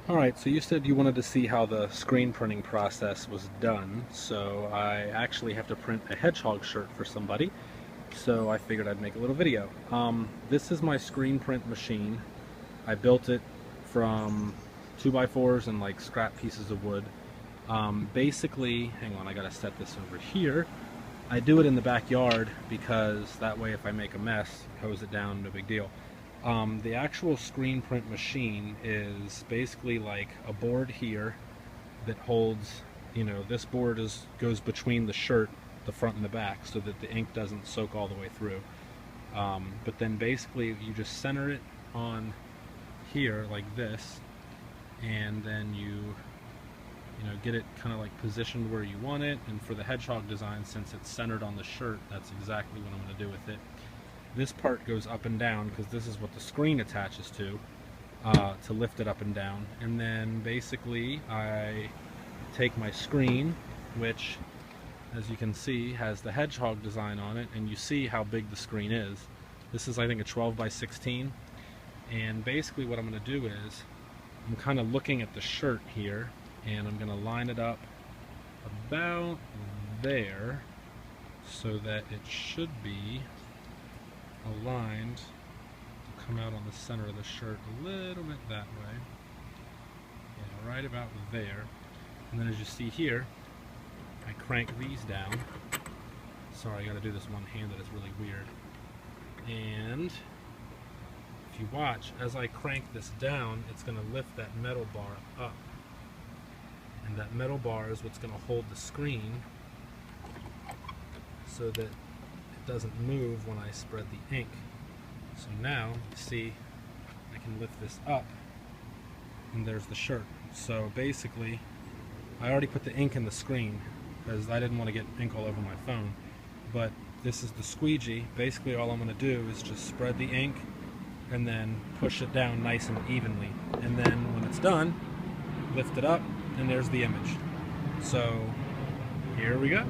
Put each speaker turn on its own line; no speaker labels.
Alright, so you said you wanted to see how the screen printing process was done, so I actually have to print a hedgehog shirt for somebody, so I figured I'd make a little video. This is my screen print machine. I built it from 2x4s and like scrap pieces of wood. Basically, hang on, I gotta set this over here. I do it in the backyard because that way if I make a mess, hose it down, no big deal. The actual screen print machine is basically like a board here that holds, this board goes between the shirt, the front and the back, so that the ink doesn't soak all the way through. But then basically you just center it on here like this, and then you get it kind of like positioned where you want it. And for the hedgehog design, since it's centered on the shirt, that's exactly what I'm going to do with it. This part goes up and down because this is what the screen attaches to lift it up and down. And then basically I take my screen, which as you can see has the hedgehog design on it, and you see how big the screen is. This is, I think, a 12 by 16. And basically what I'm going to do is I'm kind of looking at the shirt here, and I'm going to line it up about there so that it should be aligned to come out on the center of the shirt a little bit that way. Yeah, right about there. And then as you see here, I crank these down. Sorry, I gotta do this one-handed, it's really weird. And if you watch, as I crank this down, it's gonna lift that metal bar up. And that metal bar is what's gonna hold the screen so that it doesn't move when I spread the ink. So now, you see, I can lift this up, and there's the shirt. So basically, I already put the ink in the screen because I didn't want to get ink all over my phone. But this is the squeegee. Basically, all I'm going to do is just spread the ink and then push it down nice and evenly. And then when it's done, lift it up, and there's the image. So here we go.